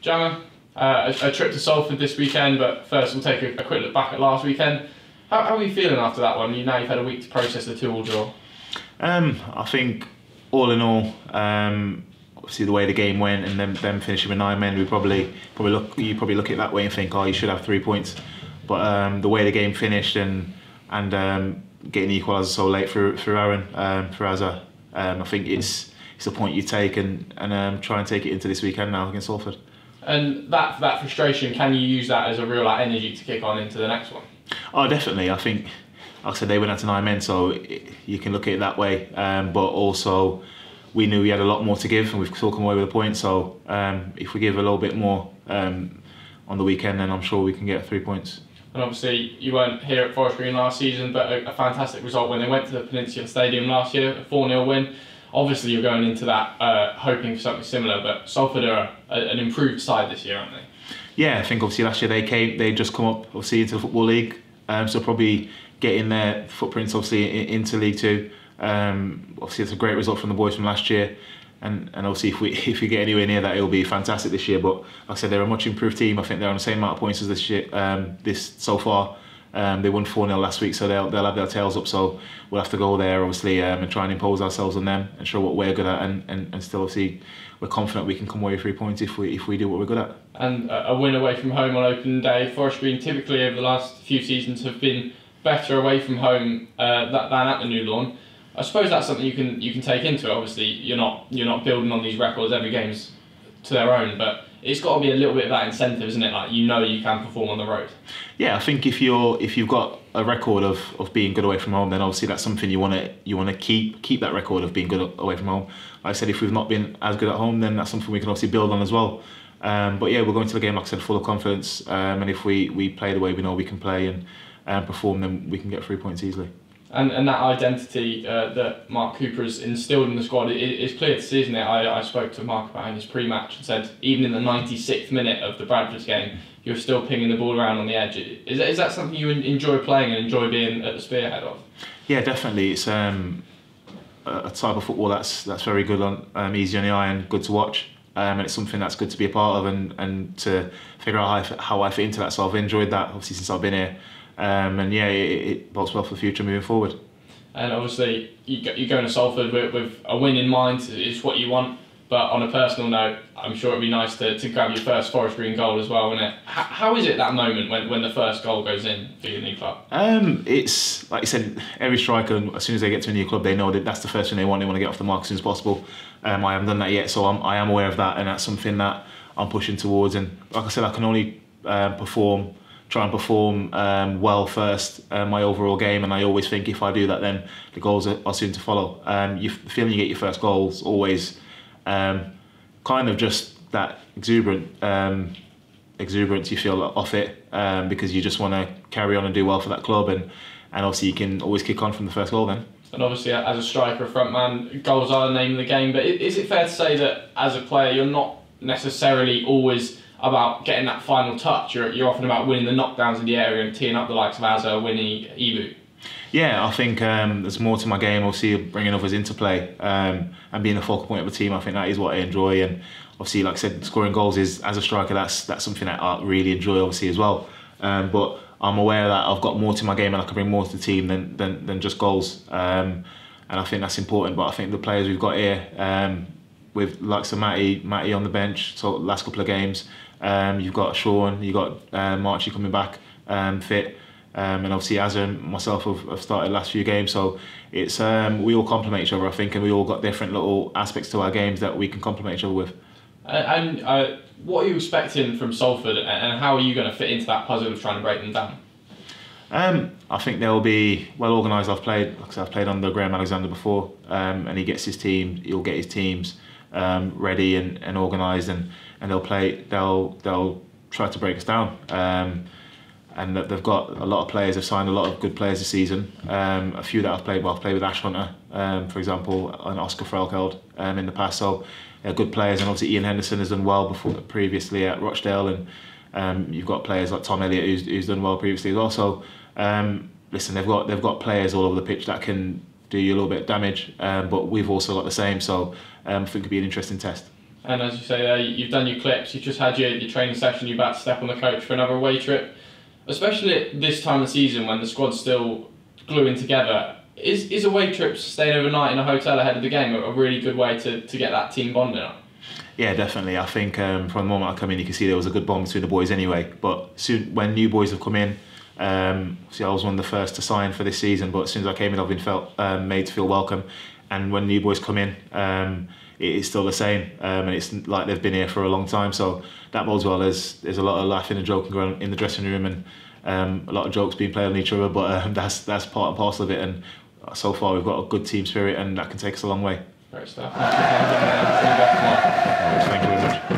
Jamille, a trip to Salford this weekend, but first we'll take a quick look back at last weekend. How are you feeling after that one? Now you've had a week to process the 2-2 draw. I think all in all, obviously the way the game went and them finishing with 9 men, you probably look at it that way and think, oh, you should have 3 points. But the way the game finished and getting the equaliser so late for Aaron, for Azza, I think it's a point you take and try and take it into this weekend now against Salford. And that frustration, can you use that as a real energy to kick on into the next one? Oh, definitely. I think, like I said, they went out to 9 men, so you can look at it that way. But also, we knew we had a lot more to give, and we've still come away with a point. So if we give a little bit more on the weekend, then I'm sure we can get 3 points. And obviously, you weren't here at Forest Green last season, but a fantastic result when they went to the Peninsula Stadium last year, a 4-0 win. Obviously, you're going into that hoping for something similar, but Salford are an improved side this year, aren't they? Yeah, I think obviously last year they just come up obviously into the Football League, so probably getting their footprints obviously into League Two. Obviously, it's a great result from the boys from last year, and obviously if we get anywhere near that, it'll be fantastic this year. But like I said, they're a much improved team. I think they're on the same amount of points as this year, so far. They won 4-0 last week, so they'll have their tails up. So we'll have to go there, obviously, and try and impose ourselves on them and show what we're good at, and still obviously we're confident we can come away with 3 points if we do what we're good at. And a win away from home on open day. Forest Green typically over the last few seasons have been better away from home than at the new lawn. I suppose that's something you can take into it. Obviously, you're not building on these records. Every game's to their own, but it's got to be a little bit of that incentive, isn't it? Like, you can perform on the road. Yeah, I think if you've got a record of being good away from home, then obviously that's something you want to keep that record of being good away from home. Like I said, if we've not been as good at home, then that's something we can obviously build on as well. But yeah, we're going to the game, like I said, full of confidence, and if we play the way we know we can play and perform, then we can get 3 points easily. And that identity that Mark Cooper has instilled in the squad is clear to see, isn't it? I spoke to Mark about in his pre-match and said even in the 96th minute of the Bradford game, you're still pinging the ball around on the edge. Is that something you enjoy playing and enjoy being at the spearhead of? Yeah, definitely. It's a type of football that's very good on easy on the eye and good to watch. And it's something that's good to be a part of and to figure out how I fit into that. So I've enjoyed that obviously since I've been here. And yeah, it bodes well for the future moving forward. And obviously, you're going to Salford with a win in mind is what you want. But on a personal note, I'm sure it'd be nice to grab your first Forest Green goal as well, wouldn't it? How is it that moment when the first goal goes in for your new club? It's like you said, every striker, as soon as they get to a new club, they know that that's the first thing they want. They want to get off the mark as soon as possible. I haven't done that yet, so I am aware of that, and that's something that I'm pushing towards. And like I said, I can only try and perform well first, my overall game, and I always think if I do that, then the goals are soon to follow. The feeling you get your first goal is always kind of just that exuberance you feel off it, because you just want to carry on and do well for that club, and obviously you can always kick on from the first goal then. And obviously, as a striker, a front man, goals are the name of the game, but is it fair to say that as a player you're not necessarily always about getting that final touch? You're often about winning the knockdowns in the area and teeing up the likes of Azza, Winnie, Ibu. Yeah, I think there's more to my game. Obviously, bringing others into play and being a focal point of a team. I think that is what I enjoy. And obviously, like I said, scoring goals is, as a striker, that's something that I really enjoy, obviously, as well. But I'm aware that I've got more to my game and I can bring more to the team than just goals. And I think that's important. But I think the players we've got here, with likes of Matty on the bench, so last couple of games, you've got Sean, you've got Marchie coming back fit, and obviously Azza and myself have started the last few games, so it's we all complement each other, I think, and we all got different little aspects to our games that we can complement each other with. And what are you expecting from Salford, and how are you going to fit into that puzzle of trying to break them down? I think they'll be well organised. I've played under Graham Alexander before, and he'll get his teams ready and organised, and they'll try to break us down. And they've got a lot of players. They've signed a lot of good players this season. A few that I've played with Ash Hunter, for example, and Oscar Frelkeld in the past. So good players, and obviously Ian Henderson has done well previously at Rochdale, and you've got players like Tom Elliott who's done well previously as well. So listen, they've got players all over the pitch that can do you a little bit of damage, but we've also got the same. So I think it'll be an interesting test. And as you say there, you've done your clips, you've just had your training session, you're about to step on the coach for another away trip. Especially at this time of the season when the squad's still gluing together, is away trips, staying overnight in a hotel ahead of the game, a really good way to get that team bonding up? Yeah, definitely. I think from the moment I come in, you can see there was a good bond between the boys anyway. But soon, when new boys have come in, see, I was one of the first to sign for this season, but as soon as I came in, I've been made to feel welcome. And when new boys come in, it is still the same, and it's like they've been here for a long time. So that bodes well. There's a lot of laughing and joking going on in the dressing room, and a lot of jokes being played on each other. But that's part and parcel of it. And so far, we've got a good team spirit, and that can take us a long way. Great stuff. Thank you very much.